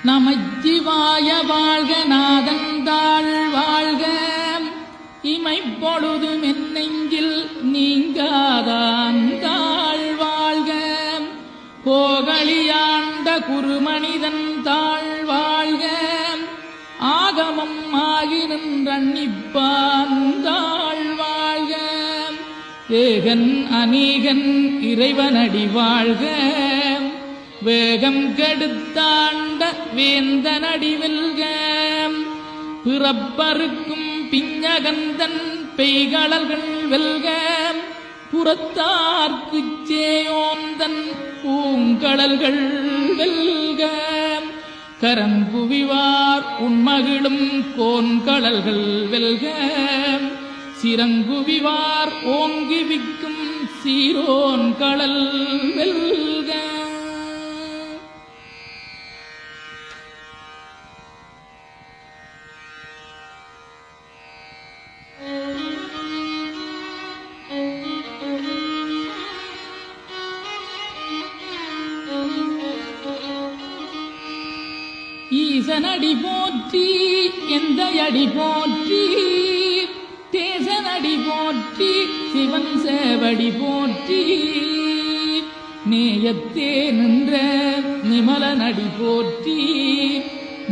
நமச்சிவாய வாழ்க நாதந்தாள் வாழ்க இமைப்பொழுதும் என் நெஞ்சில் நீங்காதாந்தாள் வாழ்க கோகலியாண்ட குருமனிதன் தாழ் வாழ்க ஆகமம் ஆகி நின்றன்னிப்பாந்தாள் வாழ்க ஏகன் அநீகன் இறைவனடி வாழ்க வேகம் கெடுத்தாண்ட வேந்தனடி வெல்க பிறப்பருக்கும் பிஞ்சகந்தன் பெய்களர்கள் வெல்க புறத்தார்க்குச் சேயோந்தன் பூங்கடல்கள் வெல்க கரங்குவிவார் உண்மகிழும் கோன்கடல்கள் வெல்க சிறங்குவிவார் ஓங்கிவிக்கும் சீரோன் கடல் வெல்க. ஈசனடி போற்றி எந்தையடி போற்றி தேசனடி போற்றி சிவன் சேவடி போற்றி நேயத்தே நின்ற நிமலனடி போற்றி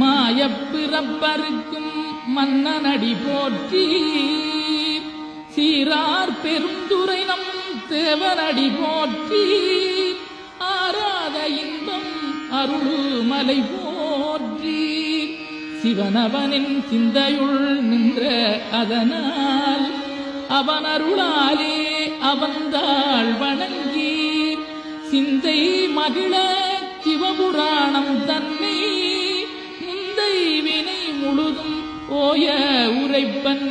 மாயப்பிறப்பருக்கும் மன்னனடி போற்றி சீரார் பெருந்துரை நம் தேவனடி போற்றி ஆராத இன்பம் அருள்மலை போற்றி சிவனவனின் சிந்தையுள் நின்ற அதனால் அவன் அருளாலே அவந்தாள் வணங்கி சிந்தை மகிழ சிவபுராணம் தன்னை முந்தை வினை முழுதும் ஓய உரைப்பன்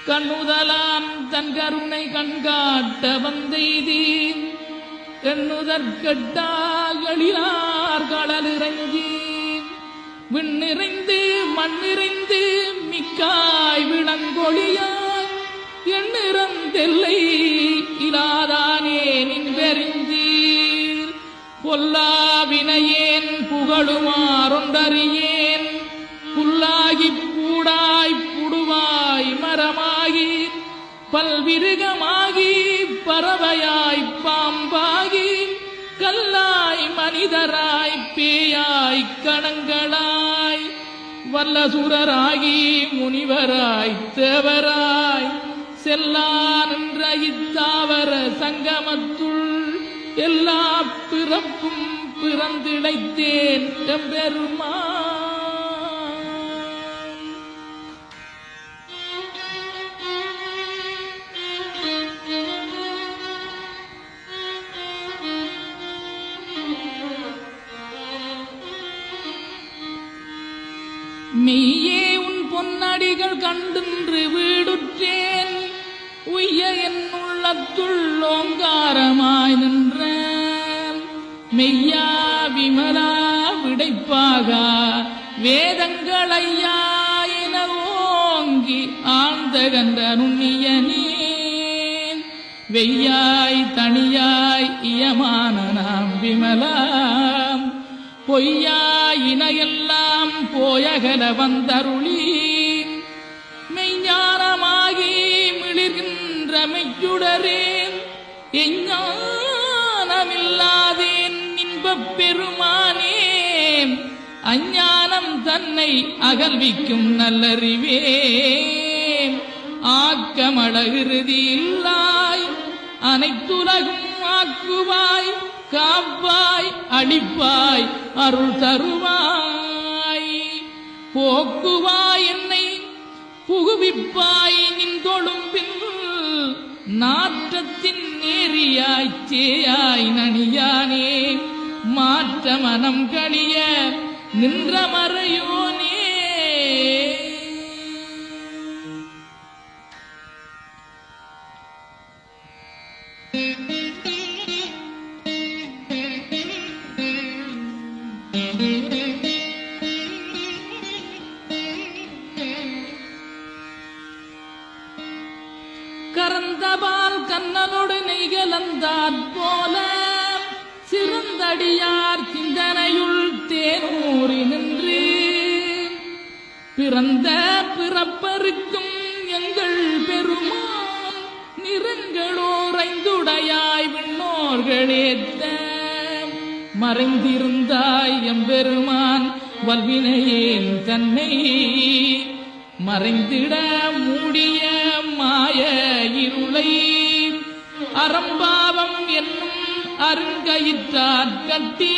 கண்ணுதலாம் தன் கருணை கண்காட்ட வந்தெய்தி எண்ணுதற்கட்டாகளிலார் கடலிறங்கி விண்ணிறைந்து மண்ணிறைந்து மிக்காய் விளங்கொழியாய் எண்ணிறந்தெல்லை இலாதானே நின்பெறிந்தீர் பொல்லாவினையேன் புகழுமாறொன்றறியேன் புல்லாகிப் பூடாய் புடுவாய் மரமாகி பல்விருகமாகி பறவையாய் பாம்பாகி கல்லாய் மனிதராய் பேயாய் கணங்களாய் வல்லசுரராகி முனிவராய் தேவராய் செல்லா நின்ற இத்தாவர சங்கமத்துள் எல்லா பிறப்பும் பிறந்திழைத்தேன் எம்பெருமான். மெய்யே உன் பொன்னடிகள் கண்டின்று வீடுற்றேன் உய்ய என் உள்ளத்துள் ஓங்காரமாய் நின்ற மெய்யா விமலா விடைப்பாக வேதங்களையா என ஓங்கி ஆழ்ந்த கன்ற நுண்ணியனே வெய்யாய் தனியாய் இயமான நாம் விமலா பொய்யாயினையெல்லாம் போயகல வந்தருளி மெய்ஞானமாகி மிளிர்கின்ற மெய்யுடரே எஞ்ஞானமில்லாதேன் இன்பப் பெருமானே அஞ்ஞானம் தன்னை அகல்விக்கும் நல்லறிவே ஆக்கமழகிருதி இல்லாய் அனைத்துலகும் ஆக்குவாய் காப்பாய் அளிப்பாய் அருள் தருவாய் போக்குவாய் என்னை புகுவிப்பாய் நின் தொழும்பில் நாற்றத்தின் நேரியாய் சேயாய் நனியானே மாற்ற மனம் கழிய நின்ற மறையோனே. கண்ணனோடு நெய்கலந்தாற் போல சிறந்தடியார் சிந்தனையுள் தேனூறி நின்று பிறந்த பிறப்பருக்கும் எங்கள் பெருமான் நிறங்களோரைந்துடையாய் விண்ணோர்களேத்த மறைந்திருந்தாய் எம்பெருமான் வல்வினையேன் தன்னை மறைந்திட மூடிய மாய இருளை அறம்பாவம் என்னும் அருங்கயிற்றாற் கட்டி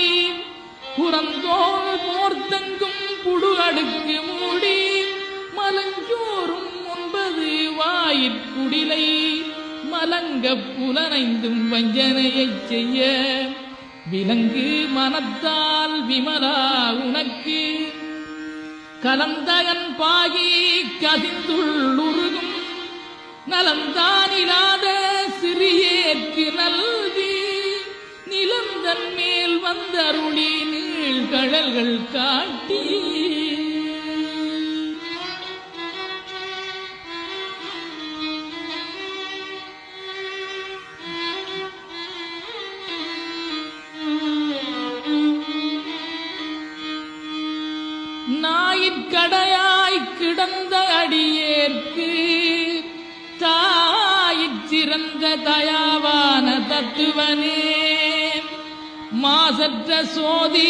புறந்தோள் போர்த்தங்கும் புடு அடுக்கு மூடி மலஞ்சோறும் 9 வாயிற்குடிலை மலங்க புலனைந்தும் வஞ்சனையைச் செய்ய விலங்கு மனத்தால் விமலா உனக்கு கலந்தகன் பாகி கதிந்துள்ளுருகும் நலந்தானிலாத சிறியேற்கு நல்வி நிலந்தன் மேல் வந்தருளி நீழ்கழல்கள் காட்டி நாயிற்கடையாய் கிடந்த அடியேற்கு தாயிறந்த தயாவான தத்துவனே மாசற்ற சோதி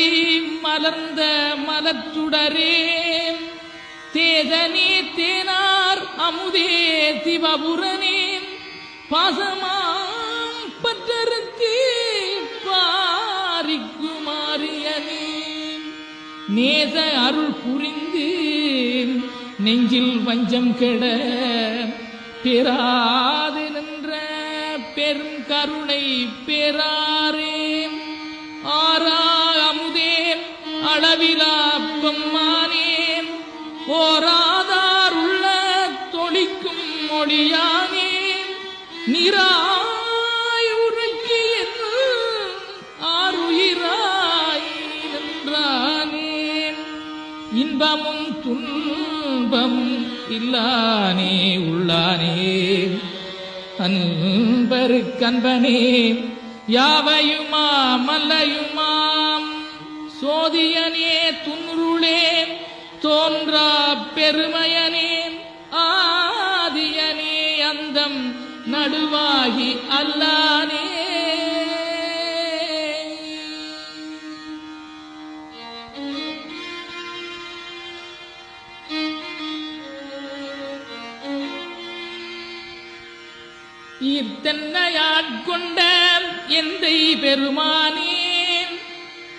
மலர்ந்த மலச்சுடரே தேதனே தேனார் அமுதே சிவபுரனே பாசமாம் பற்றருக்கு பாரிக்குமாரியனே நேச அருள் புரிந்து நெஞ்சில் வஞ்சம் கெட பெறாது நின்ற பெரும் கருணை பெறாரே ஆரா அமுதே அளவிலா பெம்மானே ஓராதார் உள்ள தொழிக்கும் மொழியானே நிராய் உரைக்கு ஆறுயிராய் நின்றானே இன்பமும் துன்பம் இல்லானே உள்ளானே அன்பருக்கன்பனே யாவையுமாம் மல்லையுமாம் சோதியனே துன்ருளே தோன்றா பெருமையனே ஆதியனே அந்தம் நடுவாகி அல்லானே ஈர்த்தன்னையாட்கொண்ட எந்தை பெருமானே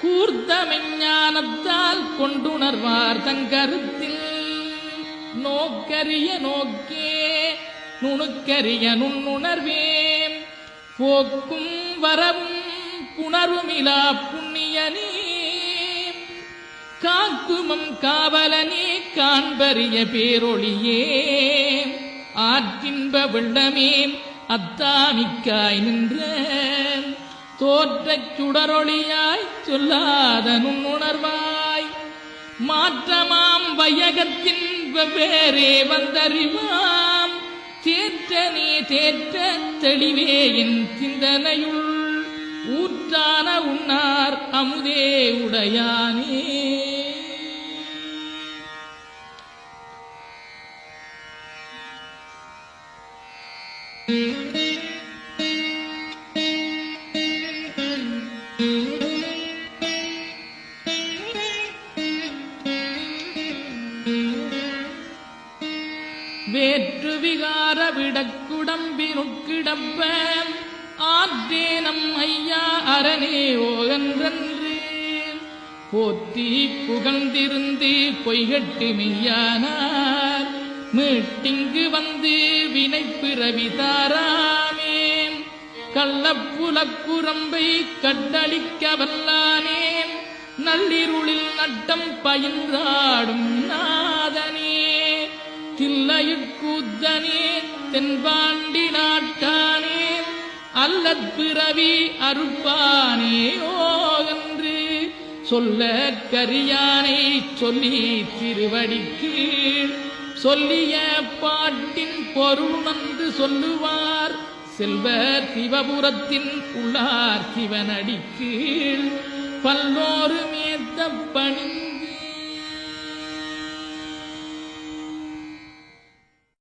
கூர்த்த மெஞ்ஞானத்தால் கொண்டுணர்வார் தங்கருத்தில் நோக்கரிய நோக்கே நுணுக்கரிய நுண்ணுணர்வே போக்கும் வரவும் புணர்வுமிலா புண்ணியனே காக்குமம் காவலனே காண்பரிய பேரொளியே ஆற்றின்ப வெள்ளமே அத்தாமிக்காய் நின்ற தோற்றச் சுடரொளியாய் சொல்லாத நுண்ணுணர்வாய் மாற்றமாம் வையகத்தின் வெவ்வேறே வந்தறிவாம் தேற்றனே தேற்ற தெளிவே என் சிந்தனையுள் ஊற்றான உன்னார் அமுதே உடையானே வேற்று விகார விடக்குடம்பினுட்கிடப்ப ஆற்றேனம் ஐயா அரணே ஓகன்றன்று போற்றி புகழ்ந்திருந்து பொய்கட்டு மெய்யானார் மீட்டிங்கு வந்து வினை பிறவி தாராமே கள்ளப்புலக்குரம்பை கட்டளிக்க வல்லானே நள்ளிருளில் நட்டம் பயின்றாடும் நாதனே தில்லையுட்கூத்தனே தென்பாண்டி நாட்டானே அல்லற் பிறவி அறுப்பானே ஓகன்று சொல்ல கரியானை சொல்லி திருவடிக்கு சொல்லிய பாட்டின் பொருள் நன்று சொல்லுவார் செல்வர் சிவபுரத்தின் உள்ளார் சிவனடி கீழ் பல்லோரு மேத்த பணி